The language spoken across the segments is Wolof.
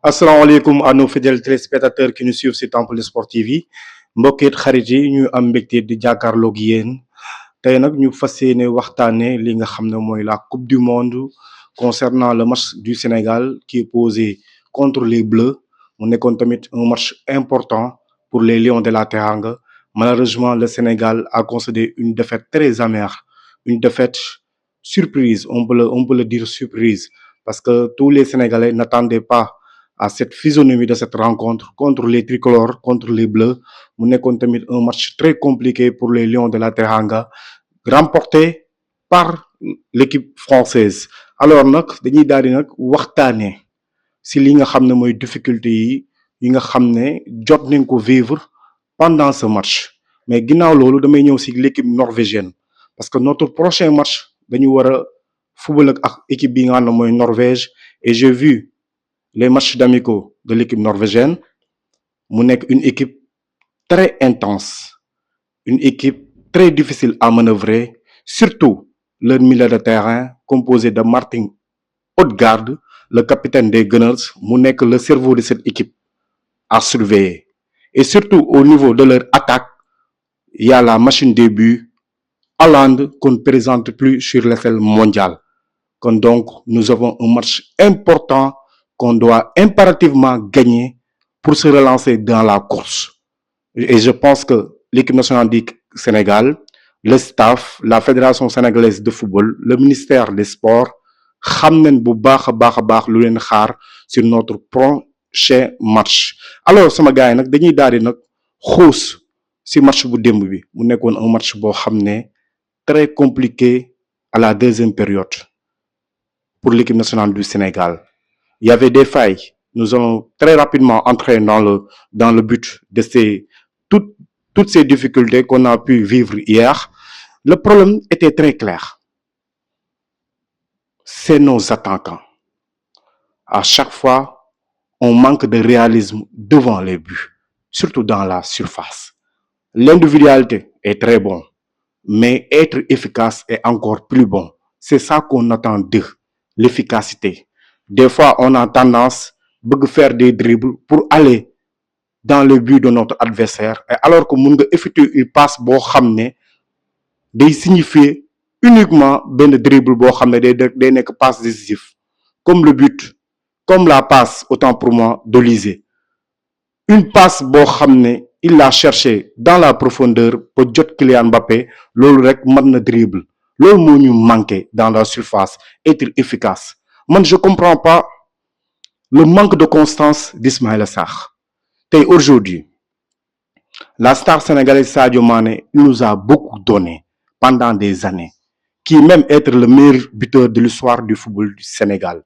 asalaamaaleykum à nos fidèles téléspectateurs qui nous suivent sur Temple Sport TV mbokkeet xarit yi ñu am mbégte di jàkkaarloog yéen tey nag ñu fas yéene waxtaanee li nga xam ne mooy la coupe du monde concernant le match du Sénégal qui est posé contre les Bleus mu nekkoon tamit un match important pour les Lions de la Teranga. Malheureusement, le Sénégal a concédé une défaite très amère, une défaite surprise, on peut le dire surprise, parce que tous les Sénégalais n'attendaient pas à cette physionomie de cette rencontre contre les tricolores, contre les Bleus. Mu nekkoon tamit un match très compliqué pour les Lions de la Teranga, remporté par l'équipe française. Alors nag dañuy daal di nag waxtaanee si li nga xam ne mooy difficulté yi nga xam ne jot nañ ko vivre pendant ce match. Mais ginnaaw loolu damay ñëw si l'équipe norvégienne parce que notre prochain match dañu war a football ak équipe bi nga xam ne mooy Norvège, et j'ai vu les matchs d'amicaux de l'équipe norvégienne. Mu nekk une équipe très intense, une équipe très difficile à manœuvrer, surtout leur milieu de terrain composé de Martin Odegaard, le capitaine des Gunners, mu nekk le cerveau de cette équipe à surveiller. Et surtout au niveau de leur attaque, il y a la machine des buts, Haaland, qu'on ne présente plus sur l'échelle mondiale. Donc, nous avons un match important qu'on doit impérativement gagner pour se relancer dans la course. Et je pense que l'équipe nationale du Sénégal, le staff, la Fédération sénégalaise de football, le ministère des Sports, xam nañ bu baax a baax lu leen xaar sur notre prochain match. Alors sama gars yi nag dañuy daal di nag xuus si match bu démb bi mu nekkoon un match boo xam ne très compliqué à la deuxième période pour l'équipe nationale du Sénégal. Il y avait des failles. Nous allons très rapidement entrer dans le but de toutes ces difficultés qu'on a pu vivre hier. Le problème était très clair. C'est nos attaquants. À chaque fois, on manque de réalisme devant les buts, surtout dans la surface. L'individualité est très bon, mais être efficace est encore plus bon. C'est ça qu'on attend d'eux, l'efficacité. Des fois, on a tendance à faire des dribbles pour aller dans le but de notre adversaire, et alors que mun nga effectuer une passe boo xam ne day signifier uniquement benn dribble boo xam ne day nekk passe décisif, comme le but, comme la passe, autant pour moi, d'Olysée. Une passe boo xam ne il l'a cherché dans la profondeur pour jot Kylian Mbappé, loolu rek mën na dribble. Loolu moo ñu manqué dans la surface, être efficace. Man, je comprends pas le manque de constance d'Ismaïla Sarr. Et aujourd'hui, la star sénégalaise Sadio Mané nous a beaucoup donné pendant des années, qui est même être le meilleur buteur de l'histoire du football du Sénégal.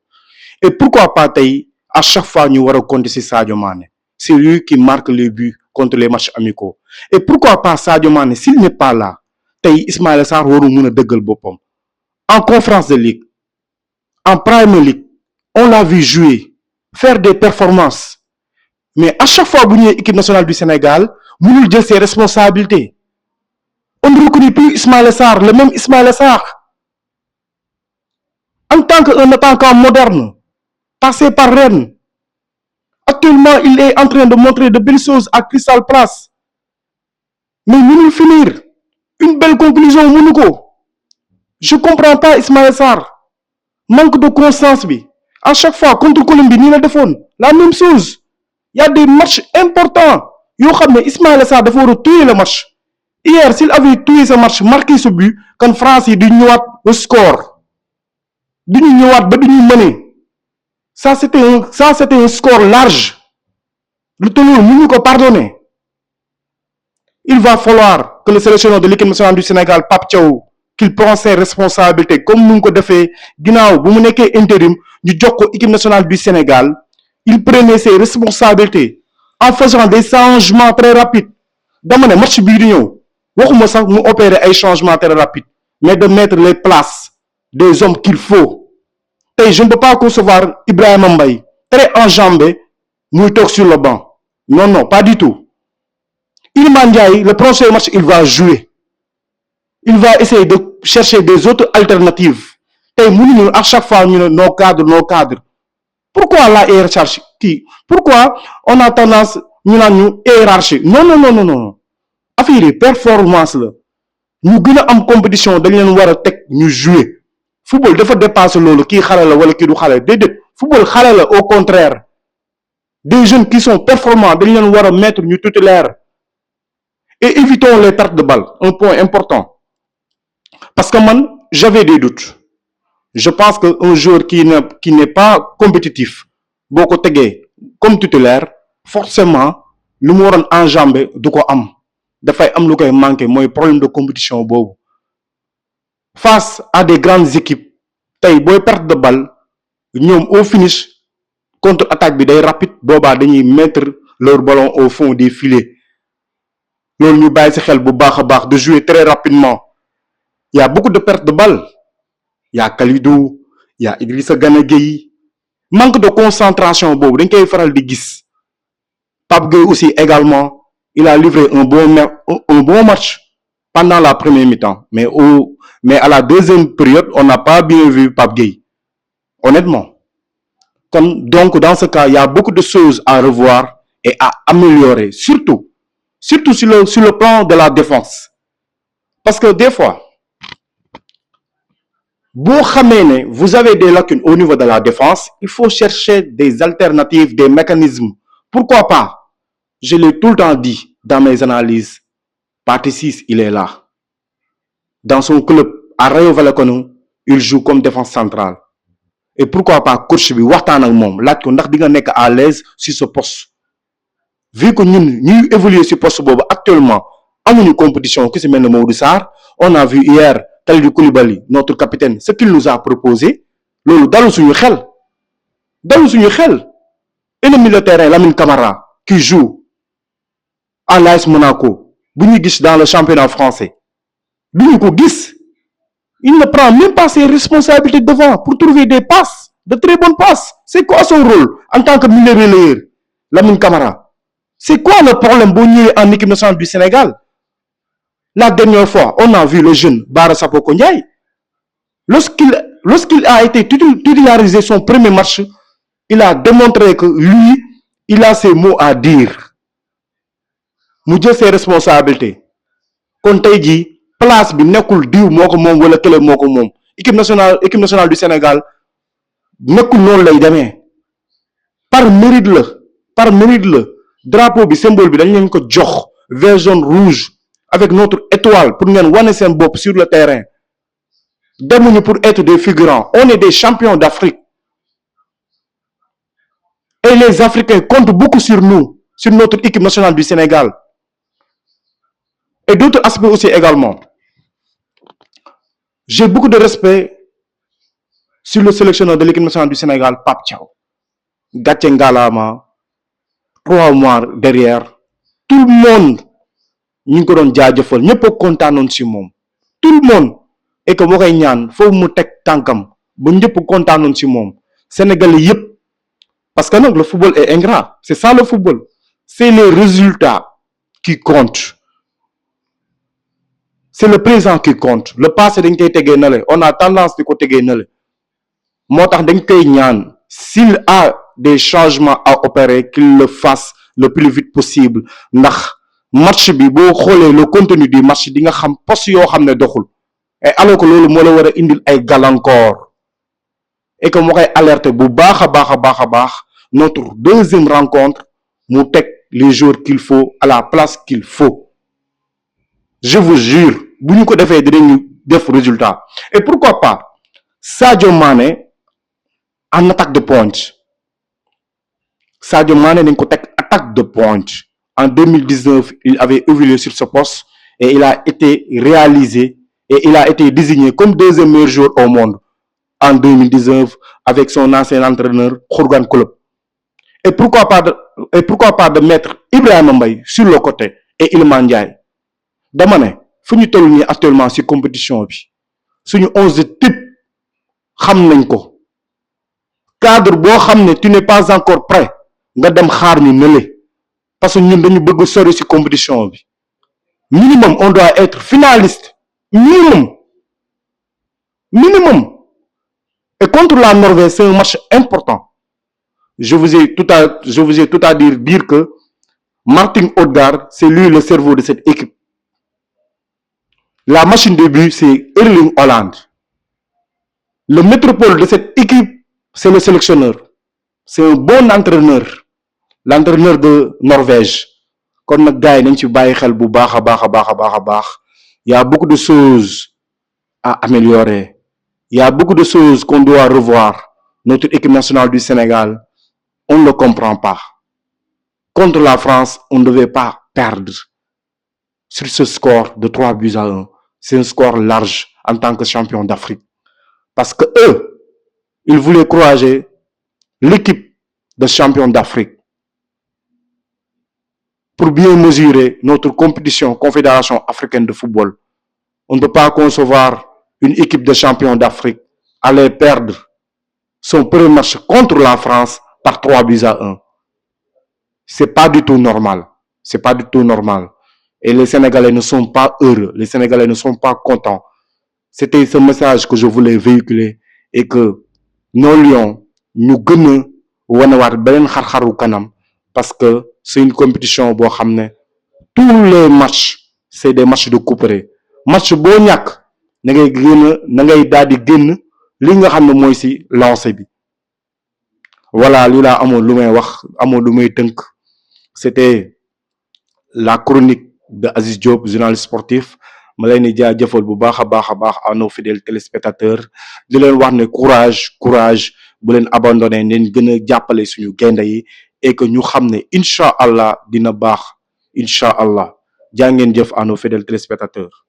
Et pourquoi pas tey, à chaque fois ñu war a compter ci Sadio Mané, c'est lui qui marque les buts contre les matchs amicaux. Et pourquoi pas Sadio Mané, s'il n'est pas là, tey Ismaïla Sarr waru mën a dëggal boppam. En conférence de ligue, en Premier League, on l'a vu jouer, faire des performances. Mais à chaque fois que vous équipe nationale du Sénégal, vous nous dites ses responsabilités. On ne reconnaît plus Ismaïla Sarr, le même Ismaïla Sarr. En tant qu'un attaquant moderne, passé par Rennes, actuellement il est en train de montrer de belles choses à Crystal Palace. Mais nous finir une belle conclusion, Mounouko. Je ne comprends pas Ismaïla Sarr. Manque de constance. À chaque fois, contre Colombie, ni la défense, la même chose. Il y a des matchs importants. Ismaïla Sarr doit tuer le match. Hier, s'il avait tué ce match, marqué ce but, quand France est du au score, du mener. Ça, c'était un score large. Le Toulon, nous nous pardonner. Il va falloir que le sélectionneur de l'équipe nationale du Sénégal, Pape Thiaw, qu'il prenne ses responsabilités, comme nous l'avons fait, Guinao, vous m'avez intérim, nous avons l'équipe nationale du Sénégal. Il prenait ses responsabilités en faisant des changements très rapides. Dans le match d'union, nous opérer des changements très rapides, mais de mettre les places des hommes qu'il faut. Et je ne peux pas concevoir Ibrahim Mbaye, très enjambé, nous sur le banc. Non, pas du tout. Iliman Ndiaye, le prochain match, il va jouer. Il va essayer de chercher des autres alternatives. Et nous, à chaque fois, nos cadres. Pourquoi la hiérarchie pourquoi on a tendance ñu naan ñu hiérarchie non affaire yi performance la ñu gën a am compétition dañ leen war a teg ñu jouer football dafa dépasser loolu kii xale la wala kii du xale déedéet football xale la au contraire des jeunes qui sont performants dañ leen war a mettre ñu tutélaire et évitons les pertes de balles un point important parce que man j'avais des doutes je pense que un joueur qui n'est pas compétitif boo ko tegee comme titulaire forcément lu mu waroon enjamber du ko am dafay am lu koy manqué mooy problème de compétition boobu face à des grandes équipes tey booy perte de balle ñoom au finish contre attaque bi day rapide boobaa dañuy mettre leur ballon au fond des filets loolu ñu bàyyi ci xel bu baax a baax de jouer très rapidement il y a beaucoup de pertes de balle il y a Kalidou il y a Idrissa Gana Gueye manque de concentration boobu dañ koy faral di gis Pape Gueye aussi également il a livré un bon match pendant la première mi-temps mais à la deuxième période on n'a pas bien vu Pape Gueye honnêtement donc dans ce cas il y a beaucoup de choses à revoir et à améliorer surtout sur le plan de la défense parce que des fois boo xamee ne vous avez des lacunes au niveau de la défense il faut chercher des alternatives des mécanismes pourquoi pas je l'ai tout le temps dit dans mes analyses Pathé Ciss il est là dans son club à Rayo Vallecano il joue comme défense centrale et pourquoi pas coach bi waxtaan ak moom laaj ko ndax di nga nekk à l'aise sur ce poste vu que ñun ñuy évoluer sur poste boobu actuellement amuñu compétition ku ci mel ne Maodo Sarr on a vu hier Kalidou Koulibaly notre capitaine ce qu'il nous a proposé loolu dalu suñu xel et le milieu de terrain Lamine Camara qui joue à l'AS Monaco bu ñu gis dans le championnat français du ñu ko gis il ne prend même pas ses responsabilités devant pour trouver des passes de très bonnes passes c'est quoi son rôle en tant que milieu relayeur Lamine Camara c'est quoi le problème boo ñëwee en équipe nationale du Sénégal la dernière fois on a vu le jeune Bara Sapoko Ndiaye lorsqu'il a été titularisé son premier match il a démontré que lui il a ses mots à dire mu jël ses responsabilités kon tey jii place bi nekkul diw moo ko moom wala kële moo ko moom équipe nationale du Sénégal nekkul noonu lay demee par mérite la drapeau bi symbole bi dañ leen ko jox vert jaune rouge avec notre étoile pour ngeen wane seen bopp sur le terrain demuñu pour être des figurants on est des champions d'Afrique et les Africains comptent beaucoup sur nous sur notre équipe nationale du Sénégal et d'autres aspects aussi également j'ai beaucoup de respect sur le sélectionneur de l'équipe nationale du Sénégal Pape Thiaw gàcce ngalaama 3 mois derrière tout le monde ñu ngi ko doon jaajëfal ñëpp a kontaanoon ci moom tout le monde et que moo koy ñaan foofu mu teg tànkam ba ñëpp kontaanoon ci moom Sénégalais yëpp parce que nag le football est ingrat c'est ça le football c'est les résultats qui comptent c'est le présent qui compte le passé dañ koy tegee na le on a tendance di ko tegee na le moo tax dañ koy ñaan s'il a des changements à opérer qu'il le fasse le plus vite possible ndax match bi boo xoolee le contenu du match di nga xam poste yoo xam ne doxul et alors que loolu moo la war a indil ay gàllankoor et que moo koy alerter bu baax a baax notre deuxième rencontre mu teg les joueurs qu'il faut à la place qu'il faut je vous jure bu ñu ko defee dinañu def résultat et pourquoi pas Sadio Mané en attaque de pointe Sadio Mané nañ ko teg attaque de pointe en 2019 il avait évolué sur ce poste et il a été réalisé et il a été désigné comme deuxième meilleur joueur au monde en 2019 avec son ancien entraîneur Jurgen Klopp et pourquoi pas de mettre Ibrahima Mbaye sur le côté et Iliman Ndiaye dama ne fu ñu toll nii actuellement ci compétition bi suñu 11 type xam nañ ko cadre boo xam ne tu n'es pas encore prêt nga dem xaar ñu nële parce que ñun dañu bëgg sori ci compétition bi minimum on doit être finaliste minimum et contre la Norvège c'est un match important je vous ai tout à dire que Martin Odegaard, c'est lui le cerveau de cette équipe. La machine de but, c'est Erling Haaland. Le métropole de cette équipe, c'est le sélectionneur. C'est un bon entraîneur. L'entraîneur de Norvège. Kon nag gars yi nañ ci bàyyi xel bu baax a baax a baax a baax a baax. Il y a beaucoup de choses à améliorer. Il y a beaucoup de choses qu'on doit revoir. Notre équipe nationale du Sénégal, on ne le comprend pas. Contre la France, on ne devait pas perdre sur ce score de 3-1. C'est un score large en tant que champion d'Afrique. Parce que eux, ils voulaient croiser l'équipe de champions d'Afrique pour bien mesurer notre compétition Confédération africaine de football. On ne peut pas concevoir une équipe de champions d'Afrique aller perdre son premier match contre la France par 3-1. C'est pas du tout normal. C'est pas du tout normal. Et les Sénégalais ne sont pas heureux. Les Sénégalais ne sont pas contents. C'était ce message que je voulais véhiculer et que nos lions ñu gën a wanewaat beneen xar-xaru kanam parce que c'est une compétition boo xam ne tous les matchs c'est des matchs de couperets. Match boo ñàkk na ngay daal di génn li nga xam ne mooy ci lancé bi. Voilà lii laa amoon lu may wax amoon lu may tënk. C'était la chronique de Aziz Diop, journaliste sportif. Ma leen di jaajëfal bu baax a baax a baax à nos fidèles téléspectateurs di leen wax ne courage bu leen abandonné neen gën a jàppale suñu gaynde yi et que ñu xam ne incha allah dina baax incha allah jaa ngeen jëf à nos fidèles téléspectateurs.